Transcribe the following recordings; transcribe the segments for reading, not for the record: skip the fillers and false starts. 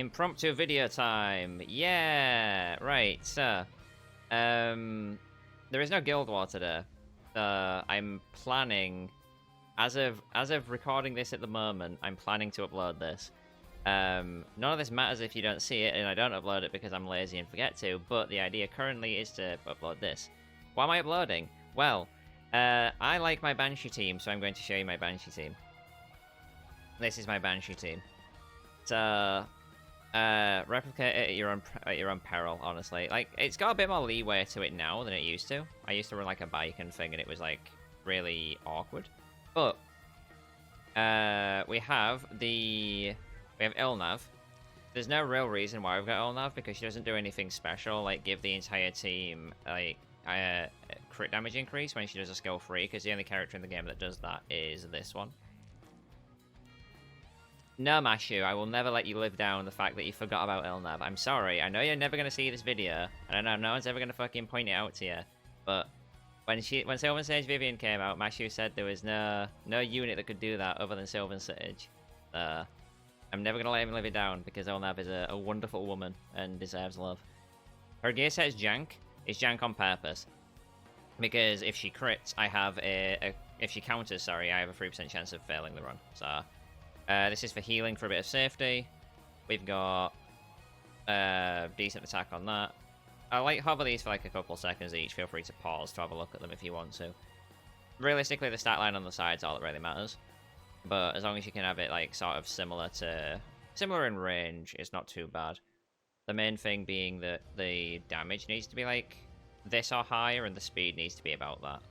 Impromptu video time. Yeah, right. So, there is no Guild War today. I'm planning, as of recording this at the moment, I'm planning to upload this. None of this matters if you don't see it, and I don't upload it because I'm lazy and forget to. But the idea currently is to upload this. Why am I uploading? Well, I like my Banshee team, so I'm going to show you my Banshee team. This is my Banshee team. So, replicate it at your own peril, honestly. Like, it's got a bit more leeway to it now than it used to. I used to run like a bike and thing, and it was like really awkward. But we have Ilnav. There's no real reason why we've got Ilnav because she doesn't do anything special, like give the entire team like crit damage increase when she does a skill 3, because the only character in the game that does that is this one. No, Mashu, I will never let you live down the fact that you forgot about Ilnav. I'm sorry. I know you're never going to see this video, and I know no one's ever going to fucking point it out to you. But when Sylvan Sage Vivian came out, Mashu said there was no unit that could do that other than Sylvan Sage. I'm never going to let him live it down because Ilnav is a wonderful woman and deserves love. Her gear set is jank. It's jank on purpose. Because if she crits, I have if she counters, sorry, I have a 3% chance of failing the run. So this is for healing for a bit of safety. We've got decent attack on that. I like hover these for like a couple seconds each. Feel free to pause to have a look at them if you want to. Realistically, the stat line on the side is all that really matters. But as long as you can have it like sort of similar in range, it's not too bad. The main thing being that the damage needs to be like this or higher, and the speed needs to be about that.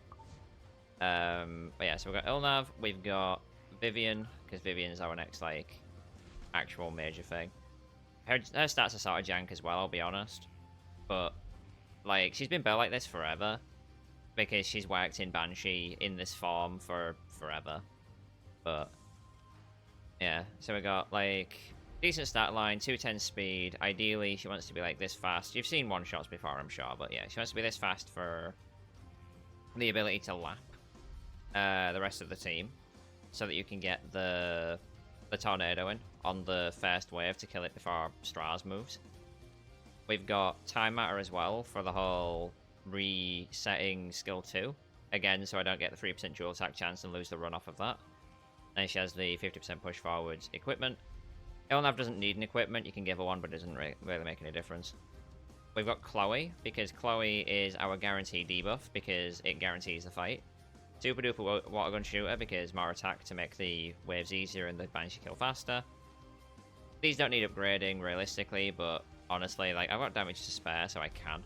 But yeah, so we've got Ilnav, we've got Vivian, because Vivian's our next like actual major thing. Her stats are sort of jank as well, I'll be honest. But like she's been built like this forever because she's worked in Banshee in this form for forever. But yeah, so we got like decent stat line, 210 speed. Ideally, she wants to be like this fast. You've seen one shots before, I'm sure, but yeah, she wants to be this fast for the ability to lap the rest of the team, so that you can get the tornado in on the first wave to kill it before Straz moves. We've got Time Matter as well for the whole resetting skill 2. Again, so I don't get the 3% dual attack chance and lose the run off of that. And she has the 50% push forwards equipment. Ilnav doesn't need an equipment, you can give her one, but it doesn't really make any difference. We've got Chloe, because Chloe is our guaranteed debuff, because it guarantees the fight. Super duper water gun shooter, because more attack to make the waves easier and the Banshee kill faster. These don't need upgrading, realistically, but honestly, like, I've got damage to spare, so I can.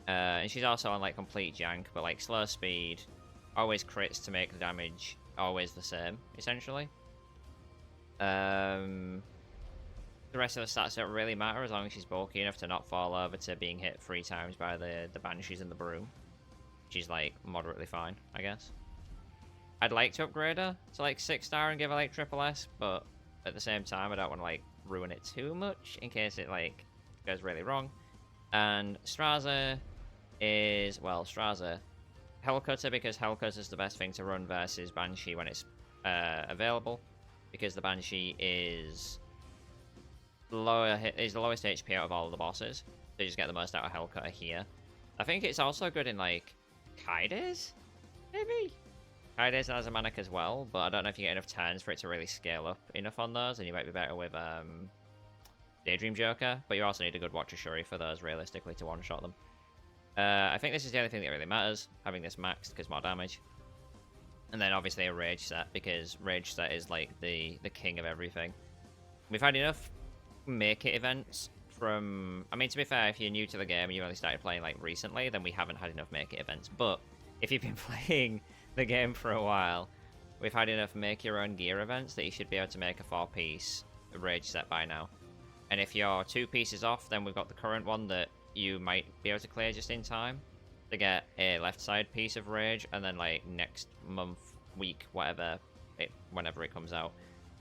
And she's also on, like, complete jank, but, like, slow speed, always crits to make the damage always the same, essentially. The rest of the stats don't really matter as long as she's bulky enough to not fall over to being hit 3 times by the Banshees and the Broom. She's, like, moderately fine, I guess. I'd like to upgrade her to, like, 6-star and give her, like, triple S, but at the same time, I don't want to, like, ruin it too much in case it, like, goes really wrong. And Straza is, well, Straza. Hellcutter, because Hellcutter is the best thing to run versus Banshee when it's available, because the Banshee is the lowest HP out of all of the bosses, so you just get the most out of Hellcutter here. I think it's also good in, like, Kaides? Maybe? Kaides has a Manic as well, but I don't know if you get enough turns for it to really scale up enough on those, and you might be better with Daydream Joker, but you also need a good Watcher Shuri for those, realistically, to one-shot them. I think this is the only thing that really matters, having this maxed, because more damage. And then obviously a Rage set, because Rage set is like the king of everything. We've had enough Make It events from... I mean, to be fair, if you're new to the game and you only started playing like recently, then we haven't had enough Make It events. But if you've been playing the game for a while, we've had enough Make Your Own Gear events that you should be able to make a 4-piece Rage set by now. And if you're 2 pieces off, then we've got the current one that you might be able to clear just in time to get a left side piece of Rage, and then like next month, week, whatever, whenever it comes out,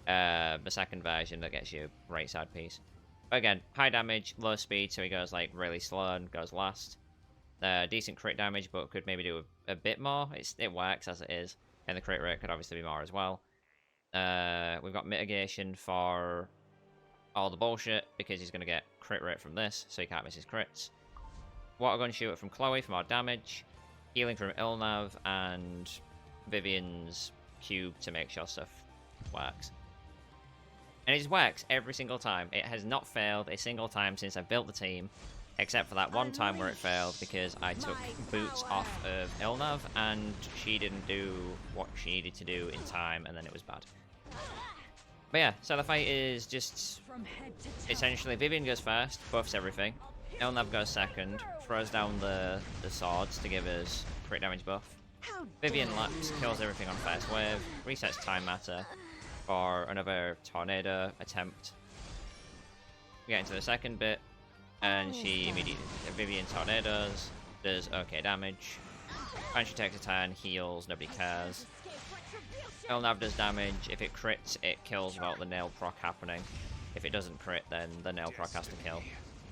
the second version that gets you right side piece. But again, high damage, low speed, so he goes like really slow and goes last. Decent crit damage, but could maybe do a bit more. It works as it is, and the crit rate could obviously be more as well. We've got mitigation for all the bullshit because he's going to get crit rate from this, so he can't miss his crits. Water Gun Shooter from Chloe for more damage. Healing from Ilnav, and Vivian's cube to make sure stuff works. And it just works every single time. It has not failed a single time since I've built the team, except for that one time where it failed because I took boots off of Ilnav and she didn't do what she needed to do in time, and then it was bad. But yeah, so the fight is just essentially Vivian goes first, buffs everything. Ilnav goes second, throws down the swords to give us crit damage buff. Vivian laps, kills everything on first wave, resets time matter for another tornado attempt. We get into the second bit, and she immediately, Vivian tornadoes, does okay damage. Banshee takes a turn, heals, nobody cares. Ilnav does damage. If it crits, it kills without the nail proc happening. If it doesn't crit, then the nail proc has to kill.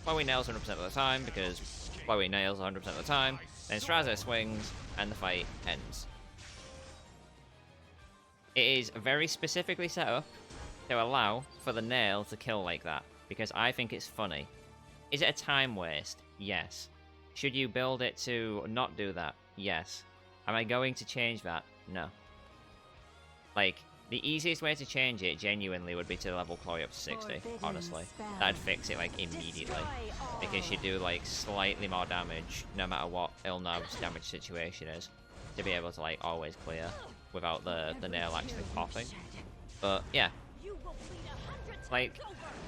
Chloe nails 100% of the time, because Chloe nails 100% of the time. Then Straza swings, and the fight ends. It is very specifically set up to allow for the nail to kill like that, because I think it's funny. Is it a time waste? Yes. Should you build it to not do that? Yes. Am I going to change that? No. Like, the easiest way to change it, genuinely, would be to level Chloe up to 60, honestly. That'd fix it, like, immediately. Because she'd do, like, slightly more damage, no matter what Ilnav's damage situation is, to be able to, like, always clear without the nail actually popping. But, yeah. Like,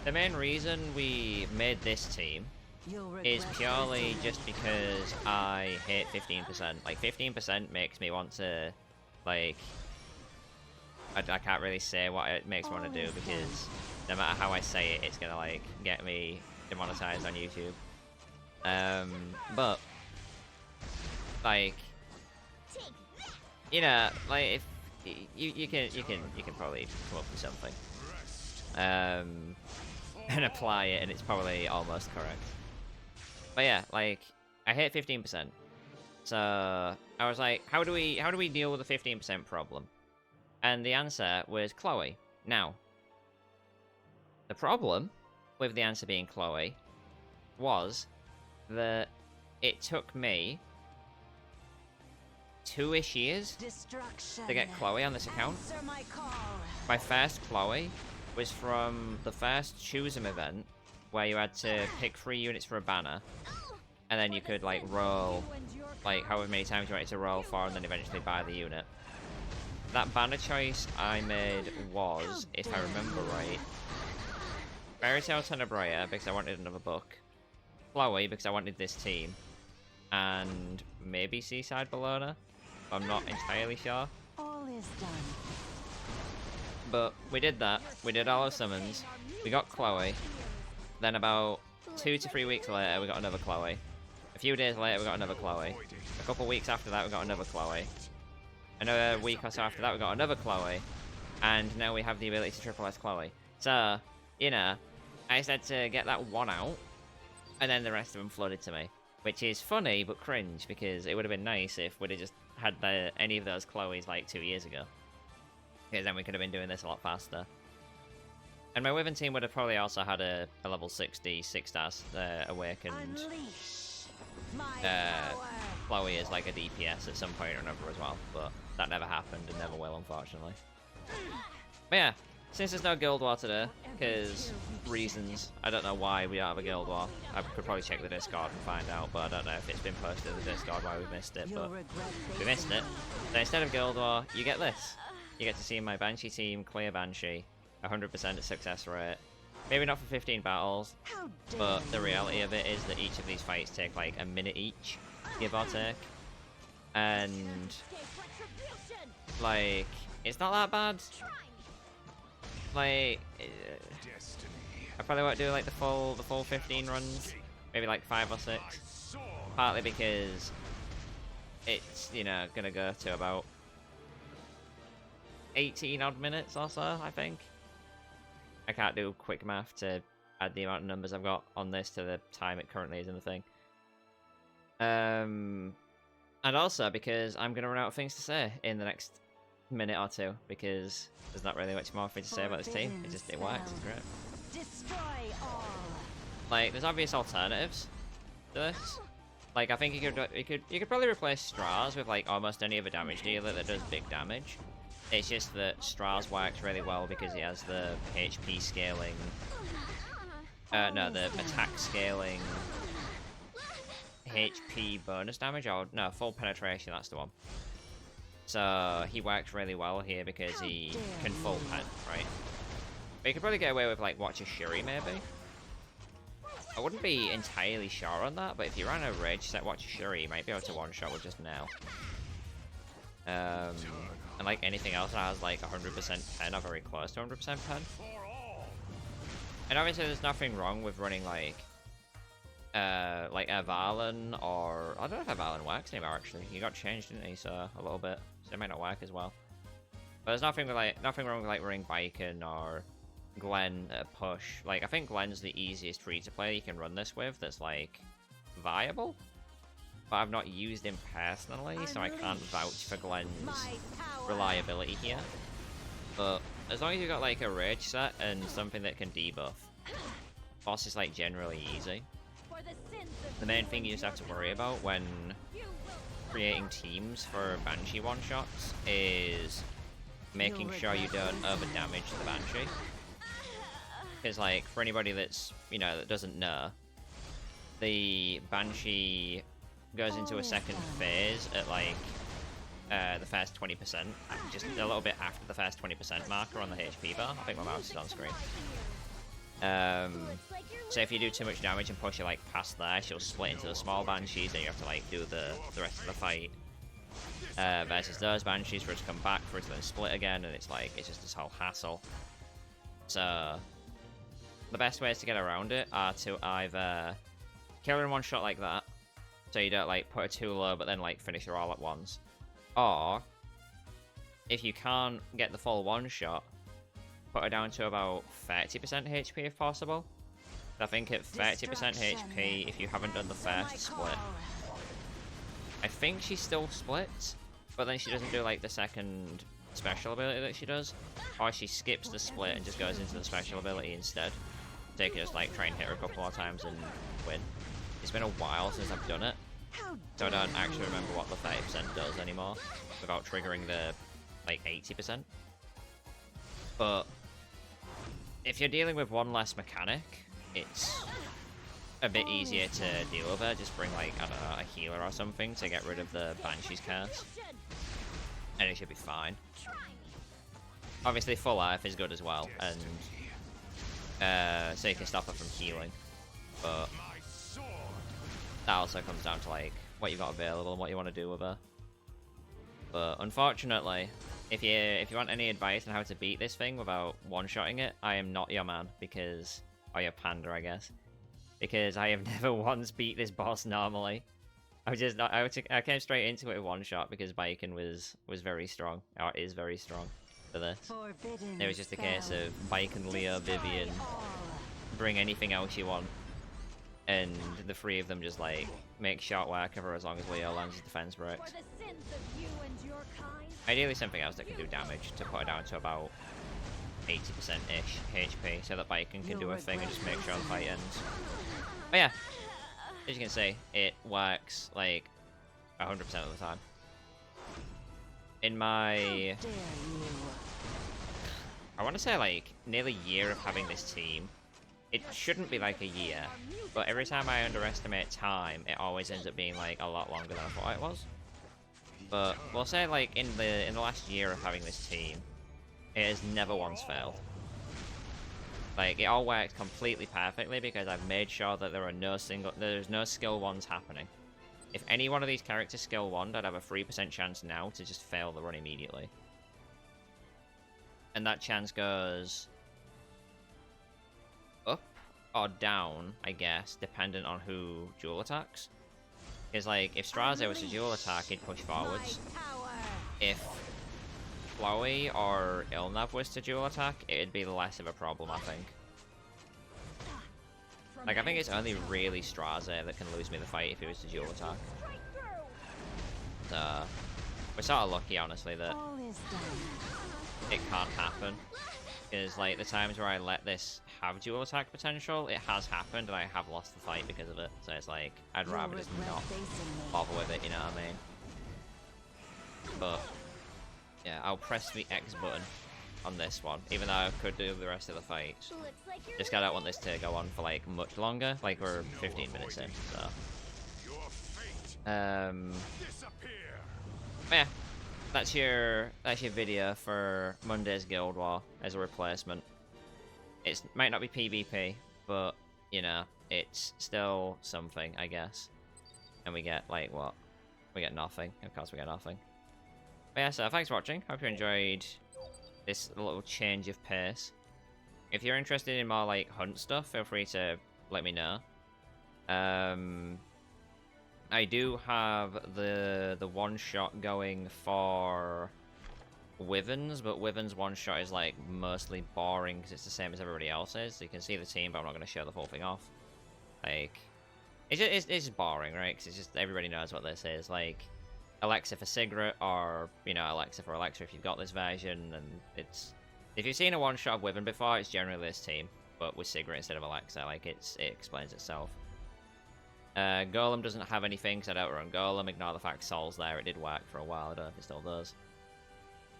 the main reason we made this team is purely just because I hate 15%. Like, 15% makes me want to, like... I can't really say what it makes me want to do, because no matter how I say it, it's gonna, like, get me demonetized on YouTube. But, like, you know, like, if you can probably come up with something, and apply it, and it's probably almost correct. But yeah, like, I hate 15%. So I was like, how do we deal with the 15% problem? And the answer was Chloe. Now, the problem with the answer being Chloe was that it took me 2-ish years to get Chloe on this account. My first Chloe was from the first Choose 'em event, where you had to pick 3 units for a banner, and then you could, like, roll, like, however many times you wanted to roll for, and then eventually buy the unit. That banner choice I made was, if I remember right, Fairy Tale Tenebrae, because I wanted another book, Chloe, because I wanted this team, and maybe Seaside Bologna. I'm not entirely sure. All is done. But we did that. We did all our summons. We got Chloe. Then about 2 to 3 weeks later, we got another Chloe. A few days later, we got another Chloe. A couple weeks after that, we got another Chloe. Another week or so after that, we got another Chloe. And now we have the ability to triple S Chloe. So, you know, I said to get that one out, and then the rest of them flooded to me. Which is funny, but cringe, because it would have been nice if we'd have just had any of those Chloes like 2 years ago. Because then we could have been doing this a lot faster. And my Wyvern team would have probably also had a level 60 6-star awakened Chloe is like a DPS at some point or another as well, but that never happened and never will, unfortunately. But yeah, since there's no Guild War today, because reasons, I don't know why we don't have a Guild War. I could probably check the Discord and find out, but I don't know if it's been posted in the Discord why we missed it, but we missed it. So instead of Guild War, you get this. You get to see my Banshee team clear Banshee, 100% success rate. Maybe not for 15 battles, but the reality of it is that each of these fights take like a minute each, give or take. And, like, it's not that bad. Like, I probably won't do like the full 15 runs, maybe like 5 or 6. Partly because it's, you know, gonna go to about 18 odd minutes or so, I think. I can't do quick math to add the amount of numbers I've got on this to the time it currently is in the thing. And also because I'm going to run out of things to say in the next minute or two, because there's not really much more for me to say about this team. It works, it's great. Like, there's obvious alternatives to this. Like, I think you could probably replace Straws with like almost any other damage dealer that does big damage. It's just that Straws works really well because he has the HP scaling. No, the attack scaling HP bonus damage, or no, full penetration, that's the one. So he works really well here because he can full pen, right? But you could probably get away with like Watch a Shuri maybe. I wouldn't be entirely sure on that, but if you ran a rage set Watch a Shuri, you might be able to one shot with just now. And like anything else that has like 100% pen or very close to 100% pen. And obviously there's nothing wrong with running like Valen, or I don't know if Valen works anymore actually. He got changed, didn't he? So a little bit, so it might not work as well. But there's nothing wrong with like running Baiken or Glenn at push. Like I think Glenn's the easiest free to play you can run this with. That's like viable. But I've not used him personally, so I can't vouch for Glenn's reliability here. But as long as you've got like a rage set and something that can debuff, boss is like generally easy. The main thing you just have to worry about when creating teams for Banshee one-shots is making sure you don't over-damage the Banshee. Because like, for anybody that's, you know, that doesn't know, the Banshee goes into a second phase at like the first 20%, just a little bit after the first 20% marker on the HP bar. I think my mouse is on screen. So if you do too much damage and push it like past there, she'll split into the small Banshees, and you have to like do the rest of the fight versus those Banshees for it to come back, for it to then split again, and it's like, it's just this whole hassle. So the best ways to get around it are to either kill her in one shot like that, so you don't like put her too low but then like finish her all at once. Or if you can't get the full one shot, put her down to about 30% HP if possible. I think at 30% HP, if you haven't done the first split, I think she still splits, but then she doesn't do like the second special ability that she does, or she skips the split and just goes into the special ability instead. So you can just like try and hit her a couple more times and win. It's been a while since I've done it, so I don't actually remember what the 30% does anymore without triggering the like 80%. But if you're dealing with one less mechanic, it's a bit easier to deal with her. Just bring like, I don't know, a healer or something to get rid of the Banshee's curse, and it should be fine. Obviously full life is good as well, and so you can stop her from healing, but that also comes down to like what you've got available and what you want to do with her. But unfortunately, if you want any advice on how to beat this thing without one-shotting it, I am not your man, because, or your panda, I guess, because I have never once beat this boss normally. I came straight into it with one shot because Baiken was very strong, or is very strong for this. It was just a case of Baiken, Leo, Vivian, bring anything else you want, and the three of them just like make short work of her as long as Leo lands his defense bricks. Ideally something else that can do damage to put her down to about 80%-ish HP, so that Baiken can do her thing and just make sure the fight ends. But yeah, as you can see, it works like 100% of the time. In my, I want to say like nearly a year of having this team, it shouldn't be like a year, but every time I underestimate time, it always ends up being like a lot longer than I thought it was. But we'll say like in the last year of having this team, it has never once failed. Like, it all works completely perfectly because I've made sure that there's no skill ones happening. If any one of these characters skill one, I'd have a 3% chance now to just fail the run immediately. And that chance goes up or down, I guess, dependent on who dual attacks. Because, like, if Straze was to dual attack, he'd push forwards. If Chloe or Ilnav was to dual attack, it'd be less of a problem, I think. Like, I think it's only really Straze that can lose me the fight if he was to dual attack. So, we're sort of lucky, honestly, that it can't happen. Because, like, the times where I let this have dual attack potential, it has happened, and I have lost the fight because of it. So it's like, I'd rather just not bother with it, you know what I mean? But, yeah, I'll press the X button on this one, even though I could do the rest of the fight. Just 'cause I don't want this to go on for, like, much longer. Like, we're 15 minutes in, so... yeah. That's your video for Monday's Guild War as a replacement. It might not be PvP, but, you know, it's still something, I guess. And we get, like, what? We get nothing. Of course we get nothing. But yeah, so thanks for watching. Hope you enjoyed this little change of pace. If you're interested in more, like, hunt stuff, feel free to let me know. I do have the one-shot going for Wyverns, but Wyverns one-shot is, like, mostly boring because it's the same as everybody else's. So you can see the team, but I'm not going to show the whole thing off. Like, it's just boring, right? Because it's just, everybody knows what this is. Like, Alexa for Sigrid, or, you know, Alexa for Alexa if you've got this version, and it's... If you've seen a one-shot of Wyvern before, it's generally this team, but with Sigrid instead of Alexa. Like, it explains itself. Golem doesn't have anything, because I don't run Golem. Ignore the fact Sol's there. It did work for a while. I don't know if it still does.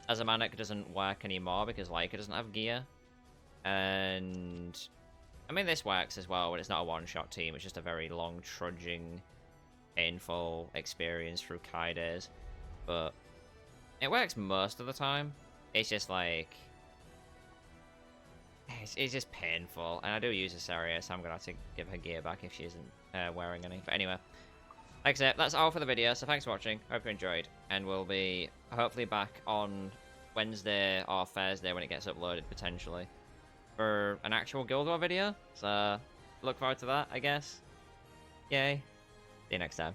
Azamanic doesn't work anymore because Leica doesn't have gear. And... I mean, this works as well, but it's not a one-shot team. It's just a very long, trudging, painful experience through Kai days. But it works most of the time. It's just like... It's just painful. And I do use this area, so I'm going to have to give her gear back if she isn't wearing any. But anyway, like I said, that's all for the video. So thanks for watching. Hope you enjoyed. And we'll be hopefully back on Wednesday or Thursday when it gets uploaded, potentially, for an actual Guild War video. So look forward to that, I guess. Yay. See you next time.